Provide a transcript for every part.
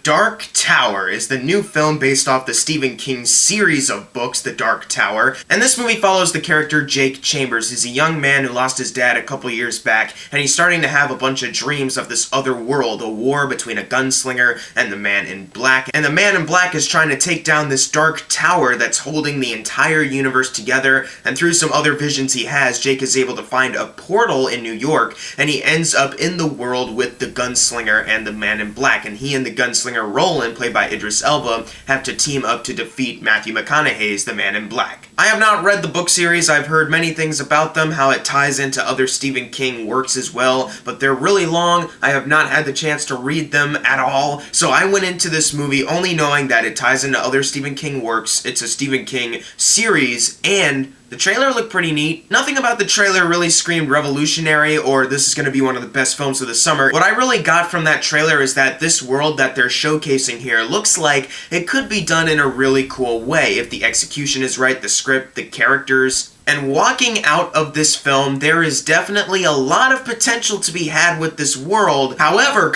Dark Tower is the new film based off the Stephen King series of books, The Dark Tower, and this movie follows the character Jake Chambers. He's a young man who lost his dad a couple years back, and he's starting to have a bunch of dreams of this other world, a war between a gunslinger and the Man in Black, and the Man in Black is trying to take down this dark tower that's holding the entire universe together, and through some other visions he has, Jake is able to find a portal in New York, and he ends up in the world with the gunslinger and the Man in Black, and he and the gunslinger Roland, played by Idris Elba, have to team up to defeat Matthew McConaughey's The Man in Black. I have not read the book series. I've heard many things about them, how it ties into other Stephen King works as well, but they're really long. I have not had the chance to read them at all, so I went into this movie only knowing that it ties into other Stephen King works, it's a Stephen King series, and the trailer looked pretty neat. Nothing about the trailer really screamed revolutionary or this is going to be one of the best films of the summer. What I really got from that trailer is that this world that they're showcasing here looks like it could be done in a really cool way if the execution is right, the script, the characters. And walking out of this film, there is definitely a lot of potential to be had with this world. However,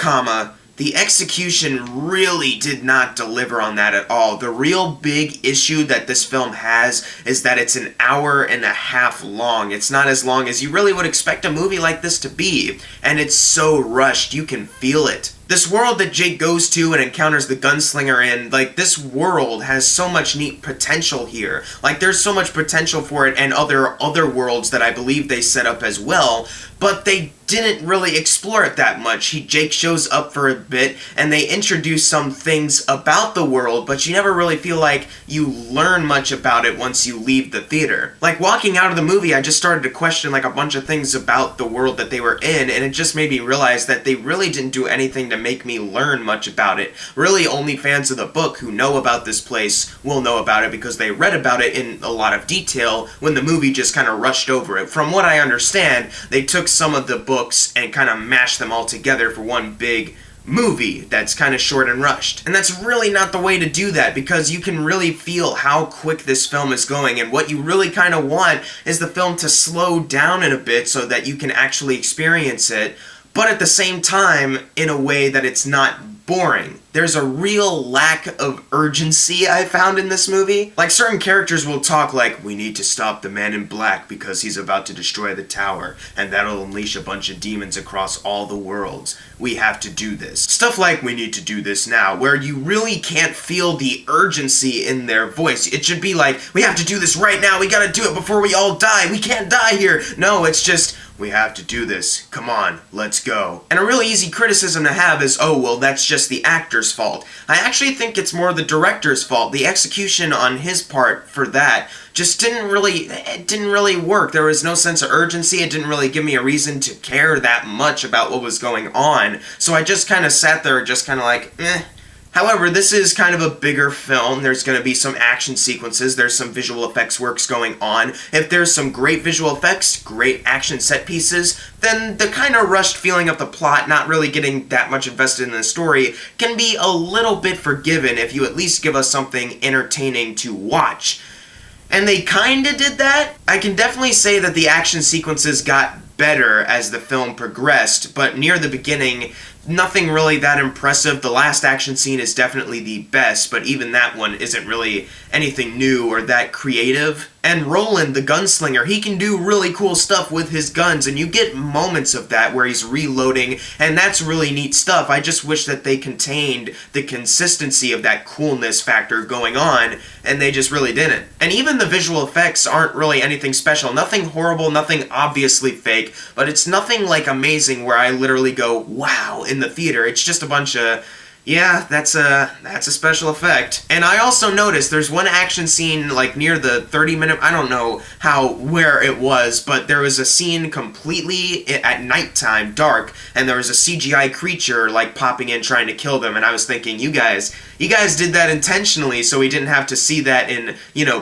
the execution really did not deliver on that at all. The real big issue that this film has is that it's an hour and a half long. It's not as long as you really would expect a movie like this to be, and it's so rushed, you can feel it. This world that Jake goes to and encounters the gunslinger in, this world has so much neat potential here. There's so much potential for it and other worlds that I believe they set up as well, but they didn't really explore it that much. Jake shows up for a bit, and they introduce some things about the world, but you never really feel like you learn much about it once you leave the theater. Walking out of the movie, I just started to question a bunch of things about the world that they were in, and it just made me realize that they really didn't do anything to make me learn much about it. Really, only fans of the book who know about this place will know about it because they read about it in a lot of detail when the movie just kind of rushed over it. From what I understand, they took some of the books and kind of mashed them all together for one big movie that's kind of short and rushed. And that's really not the way to do that, because you can really feel how quick this film is going, and what you really kind of want is the film to slow down in a bit so that you can actually experience it, but at the same time in a way that it's not boring. There's a real lack of urgency I found in this movie. Certain characters will talk we need to stop the Man in Black because he's about to destroy the tower, and that'll unleash a bunch of demons across all the worlds. We have to do this. Stuff like, we need to do this now, where you really can't feel the urgency in their voice. It should be we have to do this right now, we gotta do it before we all die, we can't die here. No, it's just, we have to do this. Come on, let's go. And a really easy criticism to have is, oh, well, that's just the actor's fault. I actually think it's more the director's fault. The execution on his part for that just didn't really work. There was no sense of urgency. It didn't really give me a reason to care that much about what was going on. So I just kind of sat there just kind of eh. However, this is kind of a bigger film. There's going to be some action sequences, there's some visual effects works going on. If there's some great visual effects, great action set pieces, then the kind of rushed feeling of the plot, not really getting that much invested in the story, can be a little bit forgiven if you at least give us something entertaining to watch. And they kinda did that. I can definitely say that the action sequences got better as the film progressed, but near the beginning, nothing really that impressive. The last action scene is definitely the best, but even that one isn't really anything new or that creative. And Roland, the gunslinger, he can do really cool stuff with his guns, and you get moments of that where he's reloading, and that's really neat stuff. I just wish that they contained the consistency of that coolness factor going on, and they just really didn't. And even the visual effects aren't really anything special. Nothing horrible, nothing obviously fake, but it's nothing amazing where I literally go, wow, in the theater. It's just a bunch of, yeah, that's a special effect. And I also noticed there's one action scene near the 30-minute, I don't know where it was, but there was a scene completely at nighttime, dark, and there was a CGI creature popping in trying to kill them, and I was thinking, you guys did that intentionally so we didn't have to see that in,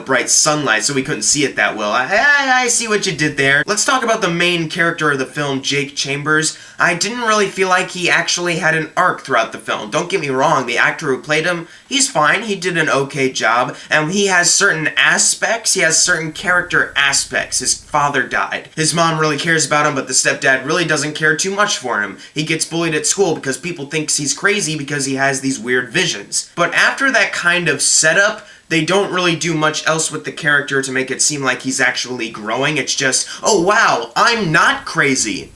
bright sunlight, so we couldn't see it that well. I see what you did there. Let's talk about the main character of the film, Jake Chambers. I didn't really feel like he actually had an arc throughout the film. Don't don't get me wrong, the actor who played him, he's fine, he did an okay job, and he has certain aspects, he has certain character aspects. His father died. His mom really cares about him, but the stepdad really doesn't care too much for him. He gets bullied at school because people think he's crazy because he has these weird visions. But after that kind of setup, they don't really do much else with the character to make it seem like he's actually growing. It's just, oh wow, I'm not crazy.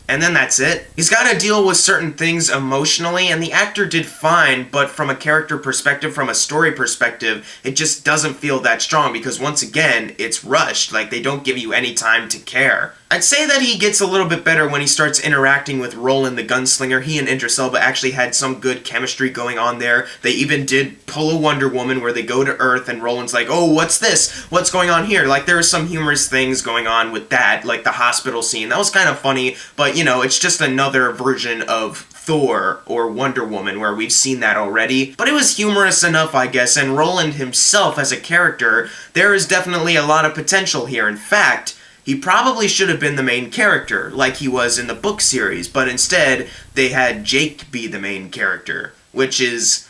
And then that's it. He's got to deal with certain things emotionally, and the actor did fine, but from a character perspective, from a story perspective, it just doesn't feel that strong because once again, it's rushed. Like, they don't give you any time to care. I'd say that he gets a little bit better when he starts interacting with Roland the Gunslinger. He and Idris Elba actually had some good chemistry going on there. They even did pull a Wonder Woman where they go to Earth and Roland's like, oh, what's this? What's going on here? Like, there were some humorous things going on with that, like the hospital scene. That was kind of funny, but, you know, it's just another version of Thor or Wonder Woman where we've seen that already. But it was humorous enough, I guess, and Roland himself as a character, there is definitely a lot of potential here. In fact, he probably should have been the main character, like he was in the book series, but instead, they had Jake be the main character, which is...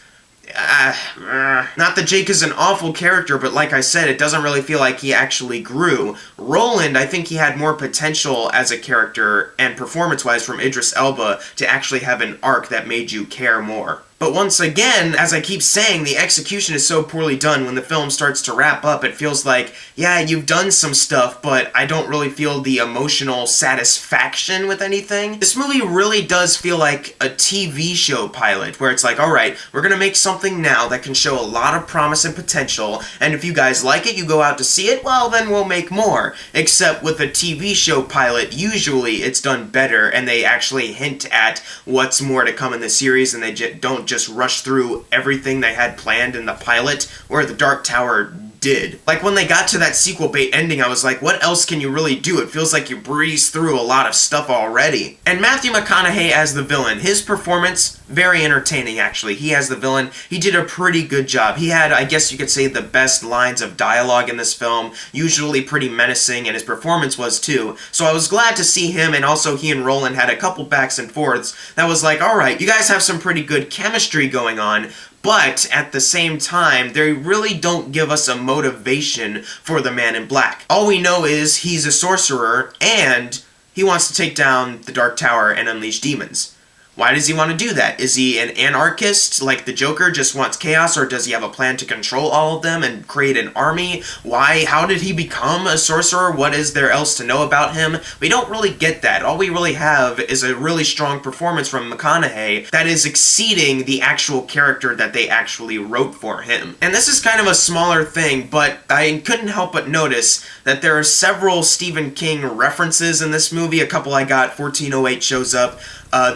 not that Jake is an awful character, but like I said, it doesn't really feel like he actually grew. Roland, I think he had more potential as a character, and performance-wise from Idris Elba, to actually have an arc that made you care more. But once again, as I keep saying, the execution is so poorly done. When the film starts to wrap up, it feels like, yeah, you've done some stuff, but I don't really feel the emotional satisfaction with anything. This movie really does feel like a TV show pilot, where it's like, alright, we're gonna make something now that can show a lot of promise and potential, and if you guys like it, you go out to see it, well, then we'll make more. Except with a TV show pilot, usually it's done better, and they actually hint at what's more to come in the series, and they don't just rush through everything they had planned in the pilot, where The Dark Tower did. Like, when they got to that sequel bait ending, I was like, what else can you really do? It feels like you breeze through a lot of stuff already. And Matthew McConaughey as the villain, his performance, very entertaining actually. He as the villain, he did a pretty good job. He had, I guess you could say, the best lines of dialogue in this film, usually pretty menacing, and his performance was too. So I was glad to see him, and also he and Roland had a couple backs and forths that was like, alright, you guys have some pretty good chemistry going on, but at the same time, they really don't give us a motivation for the Man in Black. All we know is he's a sorcerer, and he wants to take down the Dark Tower and unleash demons. Why does he want to do that? Is he an anarchist, like the Joker, just wants chaos, or does he have a plan to control all of them and create an army? Why? How did he become a sorcerer? What is there else to know about him? We don't really get that. All we really have is a really strong performance from McConaughey that is exceeding the actual character that they actually wrote for him. And this is kind of a smaller thing, but I couldn't help but notice that there are several Stephen King references in this movie. A couple I got, 1408 shows up.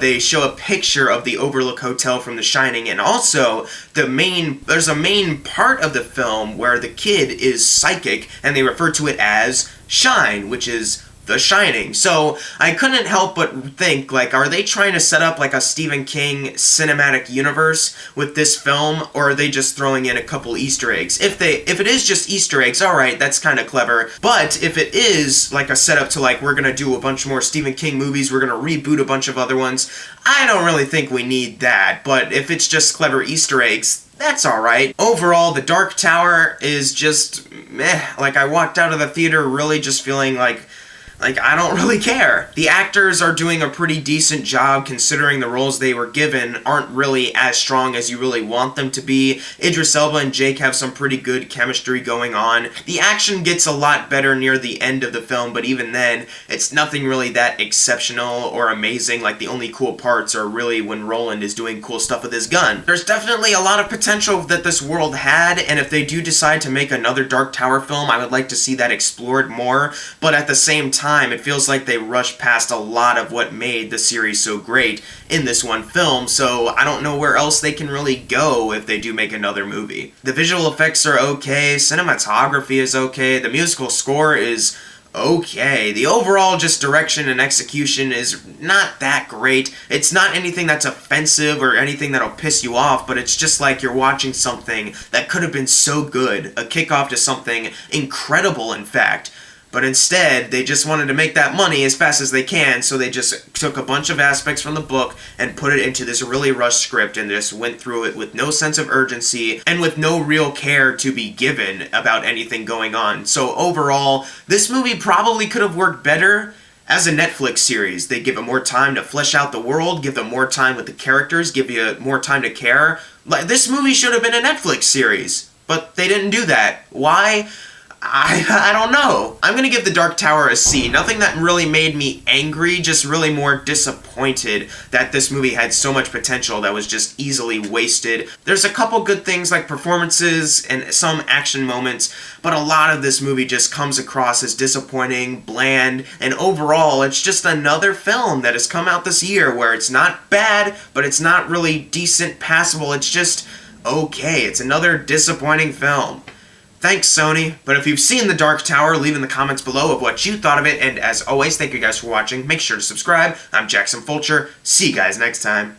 They show a picture of the Overlook Hotel from The Shining, and also there's a main part of the film where the kid is psychic, and they refer to it as Shine, which is The Shining. So I couldn't help but think, like, are they trying to set up like a Stephen King cinematic universe with this film, or are they just throwing in a couple Easter eggs? If it is just Easter eggs, alright, that's kind of clever. But if it is like a setup to like, we're gonna do a bunch more Stephen King movies, we're gonna reboot a bunch of other ones, I don't really think we need that. But if it's just clever Easter eggs, that's alright. Overall, The Dark Tower is just meh. Like, I walked out of the theater really just feeling like I don't really care. The actors are doing a pretty decent job considering the roles they were given aren't really as strong as you really want them to be. Idris Elba and Jake have some pretty good chemistry going on. The action gets a lot better near the end of the film, but even then, it's nothing really that exceptional or amazing. Like, the only cool parts are really when Roland is doing cool stuff with his gun. There's definitely a lot of potential that this world had, and if they do decide to make another Dark Tower film, I would like to see that explored more, but at the same time, it feels like they rushed past a lot of what made the series so great in this one film, so I don't know where else they can really go if they do make another movie. The visual effects are okay, cinematography is okay, the musical score is okay. The overall just direction and execution is not that great. It's not anything that's offensive or anything that'll piss you off, but it's just like you're watching something that could have been so good, a kickoff to something incredible, in fact. but instead they just wanted to make that money as fast as they can, so they just took a bunch of aspects from the book and put it into this really rushed script and just went through it with no sense of urgency and with no real care to be given about anything going on. So overall, this movie probably could have worked better as a Netflix series. They give it more time to flesh out the world, give them more time with the characters, give you more time to care. Like, this movie should have been a Netflix series, but they didn't do that. Why? I don't know. I'm gonna give The Dark Tower a C. Nothing that really made me angry, just really more disappointed that this movie had so much potential that was just easily wasted. There's a couple good things like performances and some action moments, but a lot of this movie just comes across as disappointing, bland, and overall it's just another film that has come out this year where it's not bad, but it's not really decent, passable. It's just okay. It's another disappointing film. Thanks, Sony. But if you've seen The Dark Tower, leave in the comments below of what you thought of it. And as always, thank you guys for watching. Make sure to subscribe. I'm Jackson Fulcher. See you guys next time.